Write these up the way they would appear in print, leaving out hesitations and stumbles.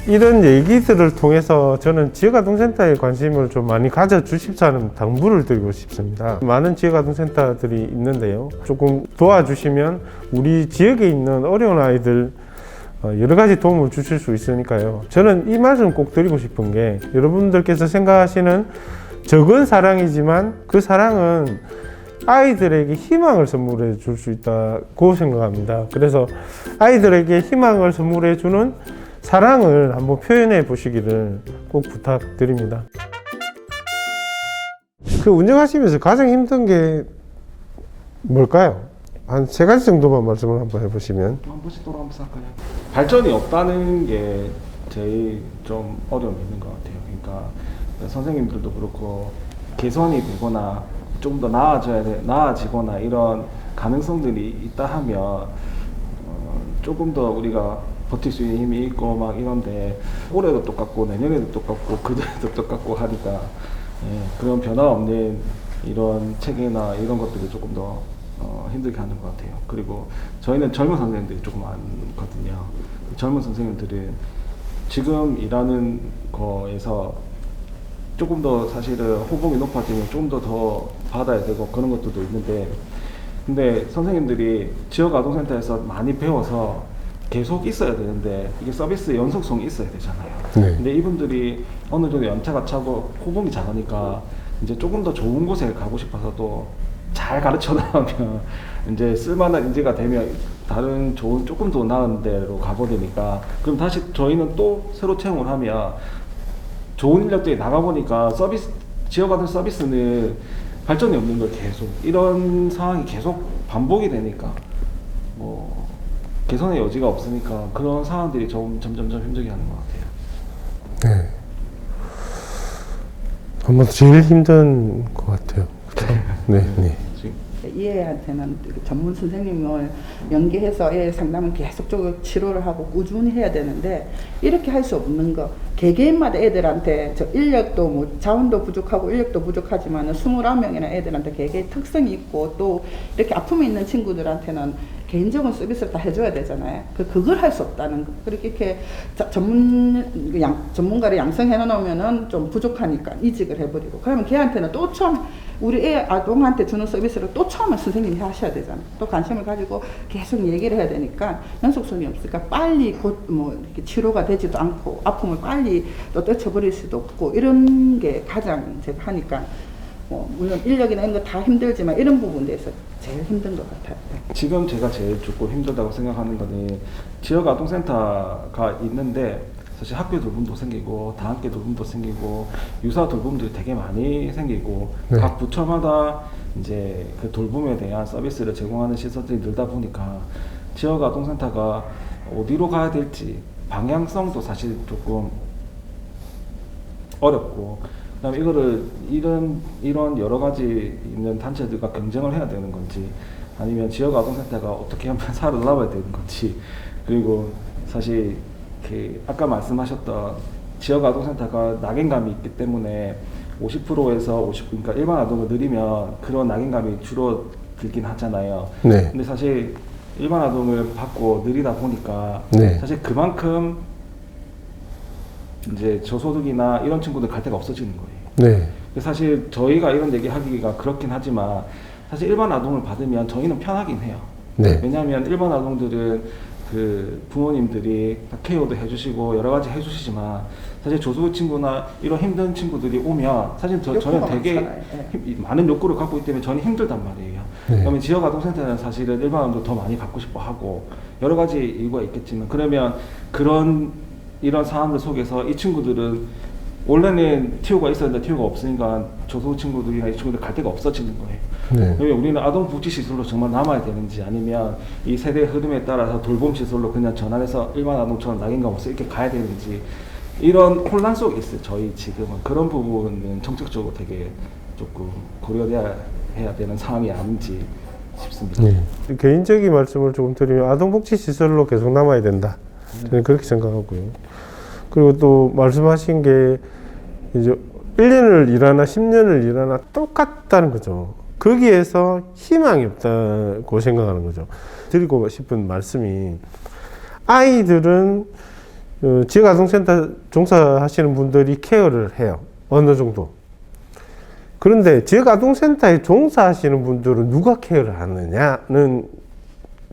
이런 얘기들을 통해서 저는 지역아동센터에 관심을 좀 많이 가져주십사는 당부를 드리고 싶습니다. 많은 지역아동센터들이 있는데요. 조금 도와주시면 우리 지역에 있는 어려운 아이들 여러 가지 도움을 주실 수 있으니까요. 저는 이 말씀 꼭 드리고 싶은 게, 여러분들께서 생각하시는 적은 사랑이지만 그 사랑은 아이들에게 희망을 선물해 줄 수 있다고 생각합니다. 그래서 아이들에게 희망을 선물해 주는 사랑을 한번 표현해 보시기를 꼭 부탁드립니다. 그 운영하시면서 가장 힘든 게 뭘까요? 한 3가지 정도만 말씀을 한번 해보시면. 한 번씩 돌아오면서 할까요? 발전이 없다는 게 제일 좀 어려움이 있는 것 같아요. 그러니까 선생님들도 그렇고 개선이 되거나 좀 더 나아지거나 이런 가능성들이 있다 하면 조금 더 우리가 버틸 수 있는 힘이 있고 막 이런데, 올해도 똑같고 내년에도 똑같고 그전에도 똑같고 하니까 그런 변화 없는 이런 체계나 이런 것들이 조금 더 힘들게 하는 것 같아요. 그리고 저희는 젊은 선생님들이 조금 많거든요. 젊은 선생님들은 지금 일하는 거에서 조금 더 사실은 호봉이 높아지면 좀 더 받아야 되고 그런 것들도 있는데, 근데 선생님들이 지역아동센터에서 많이 배워서 계속 있어야 되는데 이게 서비스 연속성이 있어야 되잖아요. 네. 근데 이분들이 어느 정도 연차가 차고 호봉이 작으니까 이제 조금 더 좋은 곳에 가고 싶어서도 잘 가르쳐 나가면 이제 쓸만한 인재가 되면 다른 좋은 조금 더 나은 데로 가버리니까, 그럼 다시 저희는 또 새로 채용을 하면 좋은 인력들이 나가보니까 지역아동 서비스는 발전이 없는 걸 계속 이런 상황이 계속 반복이 되니까 뭐 개선의 여지가 없으니까 그런 상황들이 점점 힘들게 하는 것 같아요. 네. 아마 제일 힘든 것 같아요. 그렇죠? 네, 네. 이 애한테는 전문 선생님을 연계해서 애 상담을 계속적으로 치료를 하고 꾸준히 해야 되는데, 이렇게 할 수 없는 거, 개개인마다 애들한테 인력도 뭐 자원도 부족하고 인력도 부족하지만 29명이나 애들한테 개개인 특성이 있고, 또 이렇게 아픔이 있는 친구들한테는 개인적인 서비스를 다 해줘야 되잖아요. 그걸 할 수 없다는 거. 그렇게 이렇게 전문가를 양성해 놓으면은 좀 부족하니까 이직을 해버리고, 그러면 걔한테는 또 처음 우리 애 아동한테 주는 서비스를 또 처음에 선생님이 하셔야 되잖아요. 또 관심을 가지고 계속 얘기를 해야 되니까 연속성이 없으니까 빨리 곧 뭐 이렇게 치료가 되지도 않고 아픔을 빨리 또 떨쳐버릴 수도 없고, 이런 게 가장 제가 하니까 뭐 물론 인력이나 이런 거 다 힘들지만 이런 부분에서 제일 힘든 것 같아요. 지금 제가 제일 조금 힘들다고 생각하는 거는, 지역아동센터가 있는데 사실 학교 돌봄도 생기고 다학교 돌봄도 생기고 유사 돌봄들이 되게 많이 생기고, 네. 각 부처마다 이제 그 돌봄에 대한 서비스를 제공하는 시설들이 늘다 보니까 지역아동센터가 어디로 가야 될지 방향성도 사실 조금 어렵고, 그다음에 이거를 이런 여러 가지 있는 단체들과 경쟁을 해야 되는 건지, 아니면 지역아동센터가 어떻게 하면 살아남아야 되는 건지, 그리고 사실 그 아까 말씀하셨던 지역아동센터가 낙인감이 있기 때문에 50%에서 50, 그러니까 일반 아동을 늘리면 그런 낙인감이 줄어들긴 하잖아요. 네. 근데 사실 일반 아동을 받고 늘리다 보니까 네. 사실 그만큼 이제 저소득이나 이런 친구들 갈 데가 없어지는 거예요. 네. 사실 저희가 이런 얘기 하기가 그렇긴 하지만 사실 일반 아동을 받으면 저희는 편하긴 해요. 네. 왜냐하면 일반 아동들은 그 부모님들이 케어도 해주시고 여러 가지 해주시지만, 사실 저소득 친구나 이런 힘든 친구들이 오면 사실 저는 되게 많은 욕구를 갖고 있기 때문에 저는 힘들단 말이에요. 네. 그러면 지역아동센터는 사실은 일반 아동도 더 많이 갖고 싶어 하고 여러 가지 이유가 있겠지만, 그러면 이런 상황들 속에서 이 친구들은 원래는 티오가 있었는데 티오가 없으니까 저소득 친구들이나 이 친구들 갈 데가 없어지는 거예요. 네. 그러면 우리는 아동복지시설로 정말 남아야 되는지, 아니면 이 세대의 흐름에 따라서 돌봄시설로 그냥 전환해서 일반 아동처럼 낙인감 없이 이렇게 가야 되는지, 이런 혼란 속에 있어요. 저희 지금은 그런 부분은 정책적으로 되게 조금 고려해야 되는 상황이 아닌지 싶습니다. 네. 개인적인 말씀을 조금 드리면 아동복지시설로 계속 남아야 된다. 저는 그렇게 생각하고요. 그리고 또 말씀하신 게 이제 1년을 일하나 10년을 일하나 똑같다는 거죠. 거기에서 희망이 없다고 생각하는 거죠. 드리고 싶은 말씀이, 아이들은 지역아동센터 종사하시는 분들이 케어를 해요. 어느 정도. 그런데 지역아동센터에 종사하시는 분들은 누가 케어를 하느냐는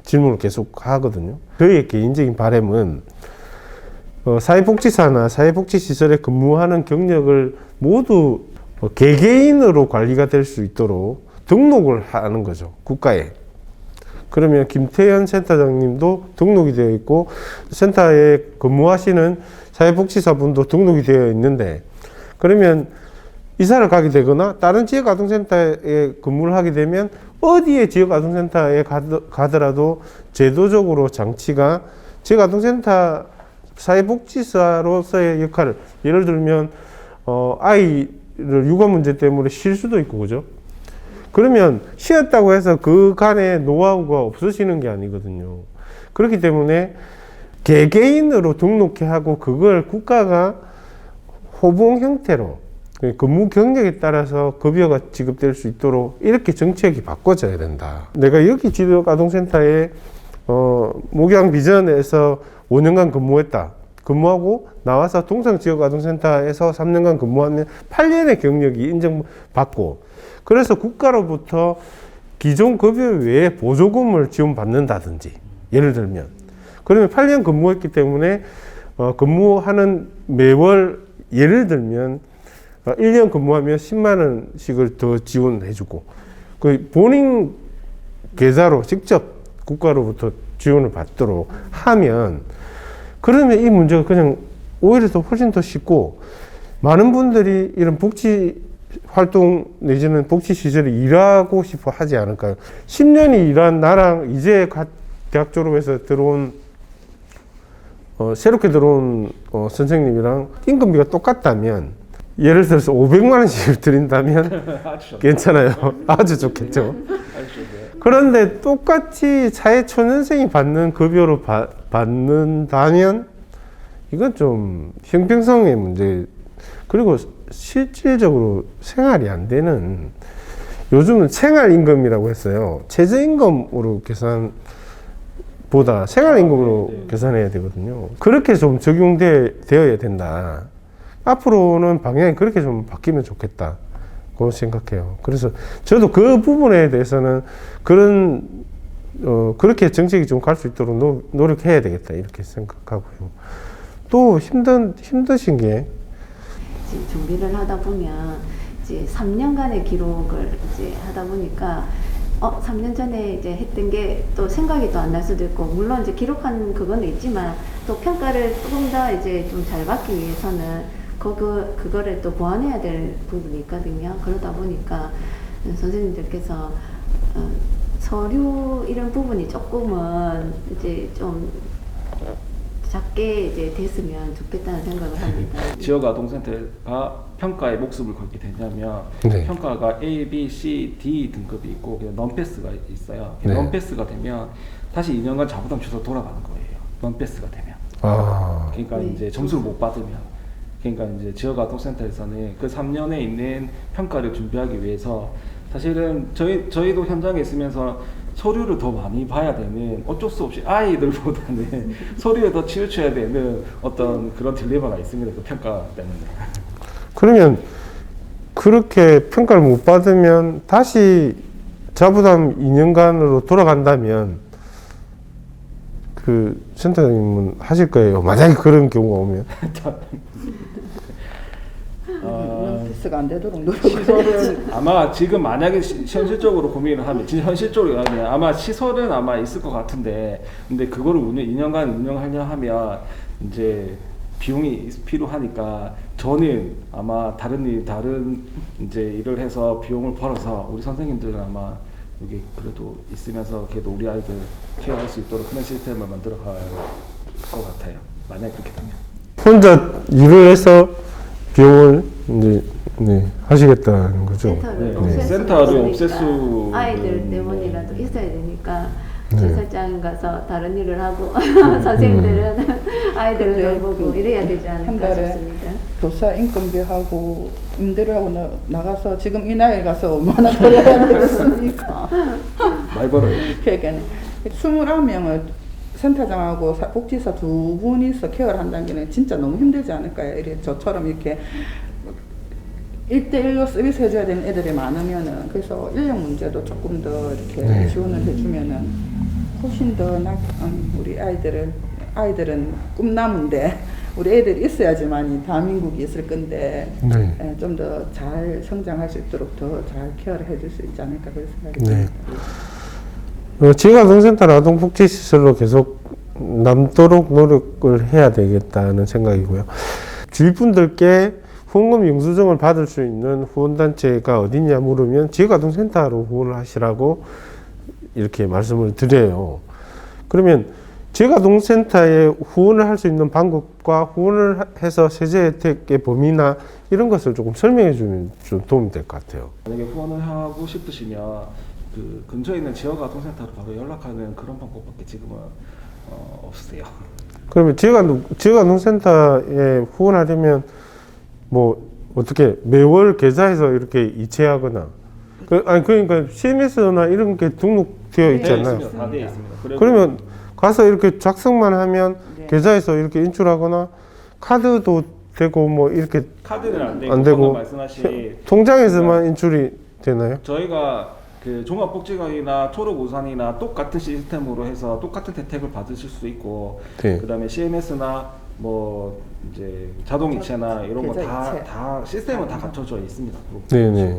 질문을 계속 하거든요. 저희의 개인적인 바람은 사회복지사나 사회복지시설에 근무하는 경력을 모두 개개인으로 관리가 될 수 있도록 등록을 하는 거죠. 국가에. 그러면 김태현 센터장님도 등록이 되어 있고 센터에 근무하시는 사회복지사분도 등록이 되어 있는데, 그러면 이사를 가게 되거나 다른 지역아동센터에 근무를 하게 되면 어디에 지역아동센터에 가더라도 제도적으로 장치가 지역아동센터 사회복지사로서의 역할을, 예를 들면 아이를 육아 문제 때문에 쉴 수도 있고, 그죠? 그러면 쉬었다고 해서 그 간에 노하우가 없어지는 게 아니거든요. 그렇기 때문에 개개인으로 등록해 하고 그걸 국가가 호봉 형태로 근무 경력에 따라서 급여가 지급될 수 있도록 이렇게 정책이 바꿔져야 된다. 내가 여기 지역아동센터에 목양 비전에서 5년간 근무했다. 근무하고 나와서 동성지역아동센터에서 3년간 근무하면 8년의 경력이 인정받고, 그래서 국가로부터 기존 급여 외에 보조금을 지원받는다든지, 예를 들면 그러면 8년 근무했기 때문에 근무하는 매월, 예를 들면 1년 근무하면 10만 원씩을 더 지원해주고, 그 본인 계좌로 직접 국가로부터 지원을 받도록 하면, 그러면 이 문제가 그냥 오히려 더 훨씬 더 쉽고, 많은 분들이 이런 복지 활동 내지는 복지시설에 일하고 싶어 하지 않을까요? 10년이 일한 나랑 이제 대학 졸업해서 들어온 새롭게 들어온 선생님이랑 임금비가 똑같다면, 예를 들어서 500만 원씩 드린다면 괜찮아요. 아주 좋겠죠. 그런데 똑같이 사회초년생이 받는 급여로 받는다면 이건 좀 형평성의 문제, 그리고 실질적으로 생활이 안 되는, 요즘은 생활임금이라고 했어요. 최저임금으로 계산보다 생활임금으로 계산해야 되거든요. 그렇게 좀 적용되어야 된다. 앞으로는 방향이 그렇게 좀 바뀌면 좋겠다 고 생각해요. 그래서 저도 그 부분에 대해서는 그렇게 정책이 좀 갈 수 있도록 노력해야 되겠다 이렇게 생각하고요. 또 힘드신 게, 준비를 하다 보면 이제 3년간의 기록을 이제 하다 보니까 3년 전에 이제 했던 게 또 생각이 또 안 날 수도 있고, 물론 이제 기록한 그건 있지만 또 평가를 조금 더 이제 좀 잘 받기 위해서는 그거를 또 보완해야 될 부분이 있거든요. 그러다 보니까 선생님들께서 서류 이런 부분이 조금은 이제 좀 작게 이제 됐으면 좋겠다는 생각을 합니다. 지역아동센터가 평가에 목숨을 걸게 되냐면, 네. 평가가 A, B, C, D 등급이 있고 넌패스가 있어요. 네. 넌패스가 되면 다시 2년간 자부담 취소 돌아가는 거예요. 넌패스가 되면. 그러니까 네. 이제 점수를 못 받으면, 그러니까 이제 지역아동센터에서는 그 3년에 있는 평가를 준비하기 위해서 사실은 저희도 현장에 있으면서 서류를 더 많이 봐야 되는, 어쩔 수 없이 아이들보다는 서류에 더 치우쳐야 되는 어떤 그런 딜레마가 있습니다. 그 평가 때문에. 그러면 그렇게 평가를 못 받으면 다시 자부담 2년간으로 돌아간다면 그 센터장님은 하실 거예요? 만약에 그런 경우가 오면. 패스가 안 되도록 노력을 시설은 아마 지금 만약에 현실적으로 고민을 하면, 진짜 현실적으로 하면 아마 시설은 아마 있을 것 같은데, 근데 그거를 2년간 운영하려 하면 이제 비용이 필요하니까, 저는 아마 다른 이제 일을 해서 비용을 벌어서 우리 선생님들은 아마 여기 그래도 있으면서 그래도 우리 아이들 케어할 수 있도록 그런 시스템을 만들어 갈 것 같아요. 만약에 그렇게 되면. 혼자 일을 해서 비용을 이제 하시겠다는 거죠. 센터를 없앨 수 아이들 때문이라도 있어야 되니까 제사장 가서 다른 일을 하고 선생님들은 아이들을 돌보고 이래야 되지 한 않을까 달에 싶습니다. 교사 인건비하고 임대료하고 나가서 지금 이 나이에 가서 얼마나 벌어야 되겠습니까? 많이 벌어요. 그러니까 29명을 센터장하고 복지사 두 분이서 케어를 한다는 게 진짜 너무 힘들지 않을까요? 이렇게 저처럼 이렇게 1대1로 서비스 해줘야 되는 애들이 많으면은, 그래서 인력 문제도 조금 더 이렇게 지원을 해주면은 훨씬 더 우리 아이들은 꿈나무인데 우리 애들이 있어야지만 대한민국이 있을 건데 좀 더 잘 성장할 수 있도록 더 잘 케어를 해줄 수 있지 않을까 그런 생각이 듭니다. 지역아동센터는 아동복지시설로 계속 남도록 노력을 해야 되겠다는 생각이고요. 주위 분들께 후원금 영수증을 받을 수 있는 후원단체가 어디냐 물으면 지역아동센터로 후원을 하시라고 이렇게 말씀을 드려요. 그러면 지역아동센터에 후원을 할 수 있는 방법과 후원을 해서 세제 혜택의 범위나 이런 것을 조금 설명해 주면 좀 도움이 될 것 같아요. 만약에 후원을 하고 싶으시면 그 근처에 있는 지역아동센터로 바로 연락하는 그런 방법밖에 지금은 없으세요. 그러면 지역아동센터에 후원하려면 뭐 어떻게 매월 계좌에서 이렇게 이체하거나 그러니까 CMS나 이런 게 등록되어 있잖아요. 다 되어 있습니다. 그러면 가서 이렇게 작성만 하면 네. 계좌에서 이렇게 인출하거나 카드도 되고 뭐 이렇게 카드는 안 되고, 안 되고 방금 말씀하신 통장에서만 인출이 되나요? 저희가 그 종합복지관이나 초록우산이나 똑같은 시스템으로 해서 똑같은 혜택을 받으실 수 있고, 네. 그다음에 CMS나 뭐 이제 자동이체나 이런 거 계좌 이체. 다 시스템은 다 갖춰져 있습니다. 네네.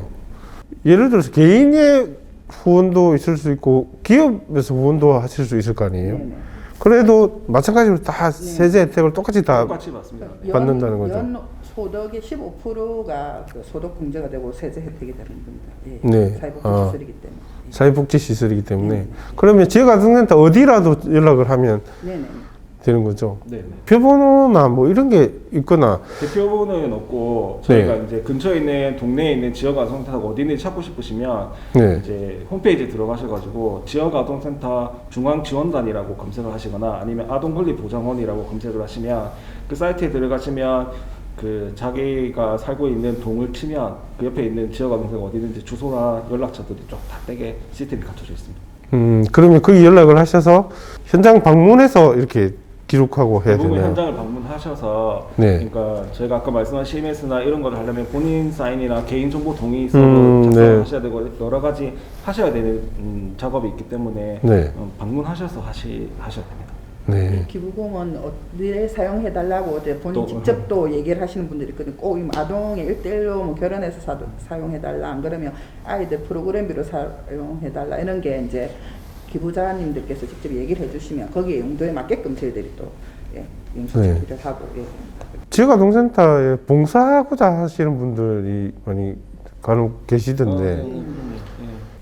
예를 들어서 개인의 후원도 있을 수 있고 기업에서 후원도 하실 수 있을 거 아니에요? 네네. 그래도 마찬가지로 다 세제 혜택을 똑같이 다 똑같이 받습니다. 받는다는 거죠. 연 소득의 15%가 그 소득 공제가 되고 세제 혜택이 되는 겁니다. 예. 네. 사회복지시설이기 때문에. 사회복지시설이기 때문에 그러면 지역아동센터 어디라도 연락을 하면 네네. 되는 거죠. 네. 표번호나 뭐 이런 게 있거나 대표번호는 없고 저희가 이제 근처에 있는 동네에 있는 지역아동센터가 어디 있는지 찾고 싶으시면 네. 이제 홈페이지에 들어가셔가지고 지역아동센터 중앙지원단이라고 검색을 하시거나 아니면 아동권리보장원이라고 검색을 하시면 그 사이트에 들어가시면 그 자기가 살고 있는 동을 치면 그 옆에 있는 지역아동센터가 어디 있는지 주소나 연락처들이 쫙 다 떼게 시스템이 갖춰져 있습니다. 그러면 거기 연락을 하셔서 현장 방문해서 이렇게 기록하고 해야 대부분 되나요? 현장을 방문하셔서 네. 그러니까 저희가 아까 말씀한 CMS나 이런 걸 하려면 본인 사인이나 개인정보 동의서로 네. 작성을 하셔야 되고 여러 가지 하셔야 되는 작업이 있기 때문에 네. 방문하셔서 하셔야 됩니다. 네. 기부금은 어디에 사용해달라고 이제 본인 또, 직접 또 얘기를 하시는 분들이 있거든요. 꼭 아동의 1대1로 뭐 결혼해서 사용해달라, 안 그러면 아이들 프로그램비로 사용해달라, 이런 게 이제 기부자님들께서 직접 얘기를 해주시면 거기에 용도에 맞게끔 저희들이 또 영수증을 하고. 지역아동센터에 봉사하고자 하시는 분들이 많이 간혹 계시던데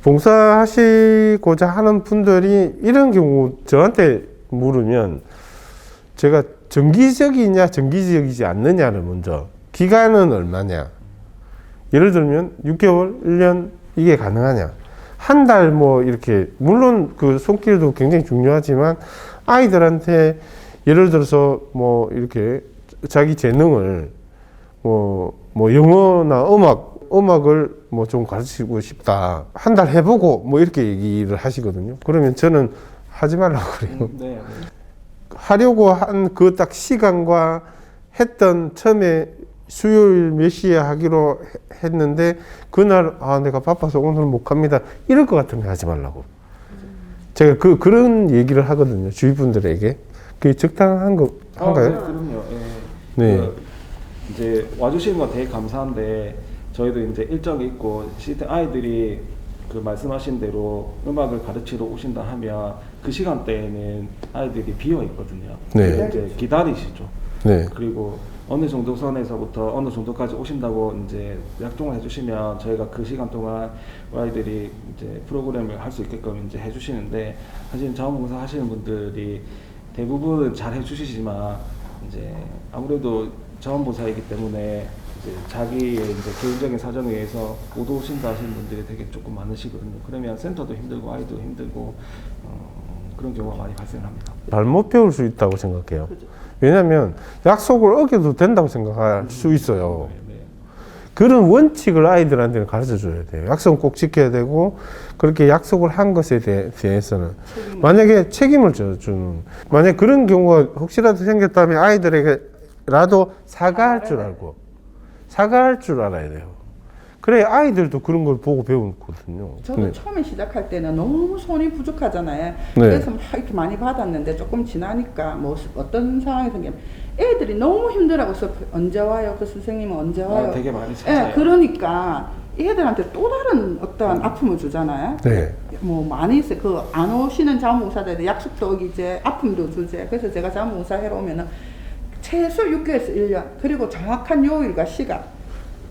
봉사하시고자 하는 분들이 이런 경우 저한테 물으면 제가 정기적이냐 정기적이지 않느냐를 먼저, 기간은 얼마냐, 예를 들면 6개월, 1년 이게 가능하냐, 한 달 뭐 이렇게, 물론 그 손길도 굉장히 중요하지만 아이들한테 예를 들어서 뭐 이렇게 자기 재능을 뭐 영어나 음악을 뭐 좀 가르치고 싶다, 한 달 해보고 뭐 이렇게 얘기를 하시거든요. 그러면 저는 하지 말라고 그래요. 네. 하려고 한 그 딱 시간과 했던 처음에 수요일 몇 시에 하기로 했는데 그날 내가 바빠서 오늘 못 갑니다, 이럴 것 같으면 하지 말라고. 제가 그런 얘기를 하거든요, 주위 분들에게. 그게 적당한 거 한가요? 네, 그럼요. 예. 네. 이제 와주시는 건 되게 감사한데 저희도 이제 일정이 있고 시스템 아이들이 그 말씀하신 대로 음악을 가르치러 오신다 하면 그 시간대에는 아이들이 비어 있거든요. 네. 이제 기다리시죠. 네. 그리고 어느 정도 선에서부터 어느 정도까지 오신다고 이제 약정을 해주시면 저희가 그 시간 동안 아이들이 이제 프로그램을 할 수 있게끔 이제 해주시는데, 사실 자원봉사 하시는 분들이 대부분은 잘 해주시지만 이제 아무래도 자원봉사이기 때문에 이제 자기의 이제 개인적인 사정에 의해서 못 오신다 하시는 분들이 되게 조금 많으시거든요. 그러면 센터도 힘들고 아이도 힘들고 그런 경우가 많이 발생합니다. 잘못 배울 수 있다고 생각해요. 왜냐하면 약속을 어겨도 된다고 생각할 수 있어요. 네. 그런 원칙을 아이들한테는 가르쳐 줘야 돼요. 약속은 꼭 지켜야 되고, 그렇게 약속을 한 것에 대해서는 만약에 책임을 져주는, 만약 그런 경우가 혹시라도 생겼다면 아이들에게라도 사과할 줄 알고, 사과할 줄 알아야 돼요. 그래 아이들도 그런 걸 보고 배우거든요. 저도 처음에 시작할 때는 너무 손이 부족하잖아요. 네. 그래서 막 이렇게 많이 받았는데 조금 지나니까 뭐 어떤 상황이 생기면 애들이 너무 힘들어하고서 언제 와요? 그 선생님은 언제 와요? 되게 많이 찾아요. 예, 그러니까 애들한테 또 다른 어떤 아픔을 주잖아요. 네. 뭐 많이 있어요. 그 안 오시는 자원봉사자들 약속도 이제 아픔도 주제. 그래서 제가 자원봉사 해러 오면은 최소 6개월에서 1년 그리고 정확한 요일과 시간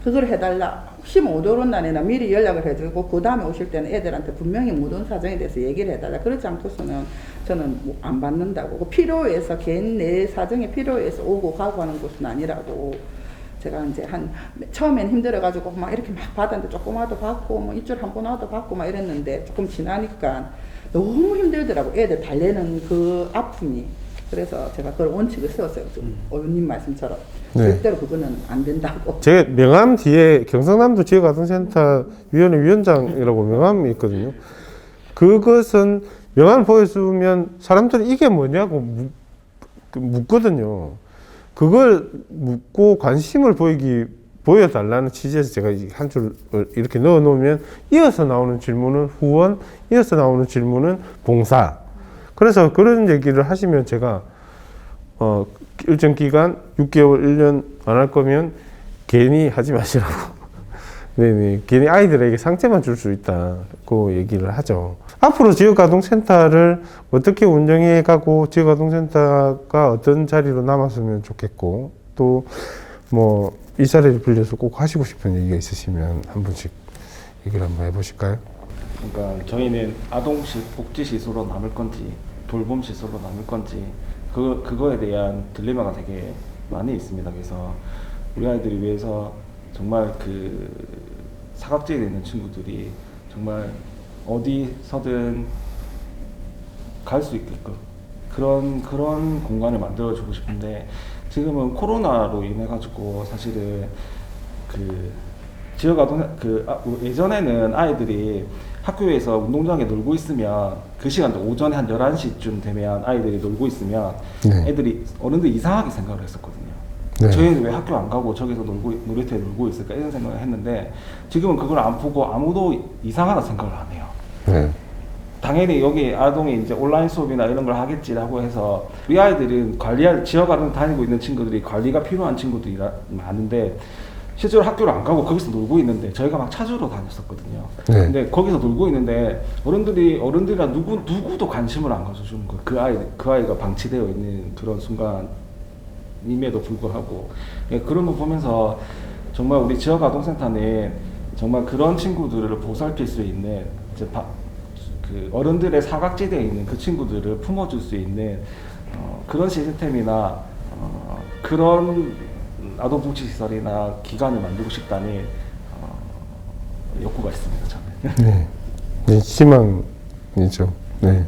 그걸 해달라. 혹시 못 오는 날에나 미리 연락을 해주고 그 다음에 오실 때는 애들한테 분명히 못 온 사정에 대해서 얘기를 해달라. 그렇지 않고서는 저는 뭐 안 받는다고. 필요해서 개인 내 사정에 필요해서 오고 가고 하는 곳은 아니라고. 제가 이제 처음엔 힘들어가지고 막 이렇게 막 받았는데 조금 와도 받고 뭐 일주일에 한 번 와도 받고 막 이랬는데 조금 지나니까 너무 힘들더라고. 애들 달래는 그 아픔이. 그래서 제가 그걸 원칙을 세웠어요. 어머님 말씀처럼. 네. 절대로 그거는 안 된다고. 제 명함 뒤에 경상남도 지역아동센터 위원회 위원장이라고 명함이 있거든요. 그것은 명함을 보여주면 사람들이 이게 뭐냐고 묻거든요. 그걸 묻고 관심을 보여달라는 취지에서 제가 한 줄을 이렇게 넣어 놓으면 이어서 나오는 질문은 후원, 이어서 나오는 질문은 봉사. 그래서 그런 얘기를 하시면 제가 일정 기간 6개월, 1년 안 할 거면 괜히 하지 마시라고. 네네. 괜히 아이들에게 상처만 줄 수 있다고 얘기를 하죠. 앞으로 지역아동센터를 어떻게 운영해 가고 지역아동센터가 어떤 자리로 남았으면 좋겠고 또 뭐 이 자리를 빌려서 꼭 하시고 싶은 얘기가 있으시면 한 분씩 얘기를 한번 해보실까요? 그러니까 저희는 아동식 복지시설로 남을 건지 돌봄시설로 남을 건지 그거에 대한 딜레마가 되게 많이 있습니다. 그래서 우리 아이들을 위해서 정말 그 사각지대에 있는 친구들이 정말 어디서든 갈 수 있게끔 그런 공간을 만들어주고 싶은데 지금은 코로나로 인해 가지고 사실은 그 지역 아동 예전에는 아이들이 학교에서 운동장에 놀고 있으면 그 시간도 오전에 한 11시쯤 되면 아이들이 놀고 있으면 네. 애들이 어른들이 이상하게 생각을 했었거든요. 네. 저희는 왜 학교 안 가고 저기서 놀이터에 놀고 있을까 이런 생각을 했는데 지금은 그걸 안 보고 아무도 이상하다 생각을 안 해요. 네. 당연히 여기 아동이 이제 온라인 수업이나 이런 걸 하겠지라고 해서 우리 아이들은 지역 아동 다니고 있는 친구들이 관리가 필요한 친구들이 많은데 실제로 학교를 안 가고 거기서 놀고 있는데 저희가 막 찾으러 다녔었거든요. 네. 근데 거기서 놀고 있는데 어른들이랑 누구도 관심을 안 가져주는 거예요. 그 아이가 방치되어 있는 그런 순간임에도 불구하고 그런 거 보면서 정말 우리 지역 아동센터는 정말 그런 친구들을 보살필 수 있는 이제 그 어른들의 사각지대에 있는 그 친구들을 품어줄 수 있는 그런 시스템이나 그런 아동복지시설이나 기관을 만들고 싶다는 욕구가 있습니다. 저는. 네. 네, 희망이죠. 네.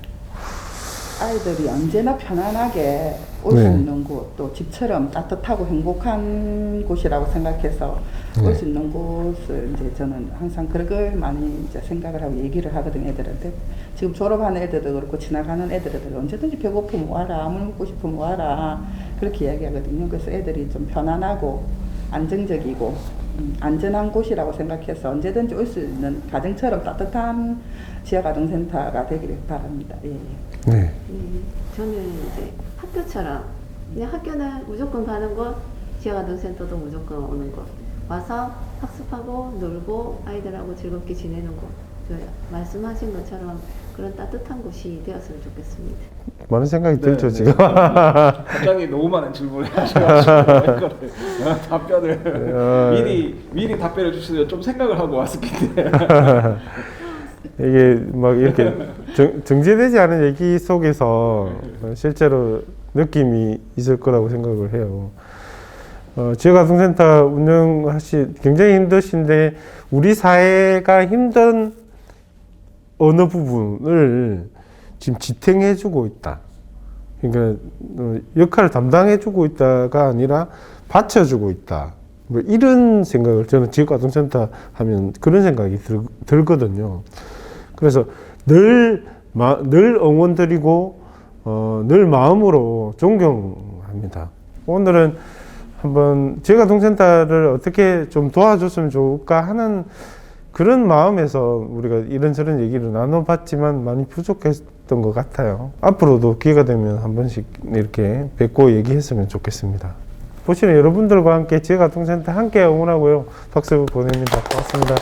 아이들이 언제나 편안하게 올 수 네. 있는 곳, 또 집처럼 따뜻하고 행복한 곳이라고 생각해서 네. 올 수 있는 곳을 이제 저는 항상 그걸 많이 이제 생각을 하고 얘기를 하거든요, 애들한테. 지금 졸업하는 애들도 그렇고 지나가는 애들도 언제든지 배고프면 와라, 물 먹고 싶으면 와라 그렇게 이야기하거든요. 그래서 애들이 좀 편안하고 안정적이고 안전한 곳이라고 생각해서 언제든지 올 수 있는 가정처럼 따뜻한 지역아동센터가 되기를 바랍니다. 예. 네. 저는 이제 학교처럼 그냥 학교는 무조건 가는 곳, 지역아동센터도 무조건 오는 곳, 와서 학습하고 놀고 아이들하고 즐겁게 지내는 곳, 말씀하신 것처럼 그런 따뜻한 곳이 되었으면 좋겠습니다. 많은 생각이 들죠, 네. 지금. 갑자기 너무 많은 질문을 하셔가지고 답변을 미리 답변을 주시면 좀 생각을 하고 왔을 텐데 이게 막 이렇게 정제되지 않은 얘기 속에서 실제로 느낌이 있을 거라고 생각을 해요. 지역아동센터 굉장히 힘드신데 우리 사회가 힘든 어느 부분을 지금 지탱해주고 있다. 그러니까 역할을 담당해주고 있다가 아니라 받쳐주고 있다. 뭐 이런 생각을 저는 지역아동센터 하면 그런 생각이 들거든요. 그래서 늘 응원드리고 늘 마음으로 존경합니다. 오늘은 한번 지역아동센터를 어떻게 좀 도와줬으면 좋을까 하는 그런 마음에서 우리가 이런저런 얘기를 나눠봤지만 많이 부족했던 것 같아요. 앞으로도 기회가 되면 한 번씩 이렇게 뵙고 얘기했으면 좋겠습니다. 보시는 여러분들과 함께 지역아동센터 함께 응원하고요. 박수 보냅니다. 고맙습니다.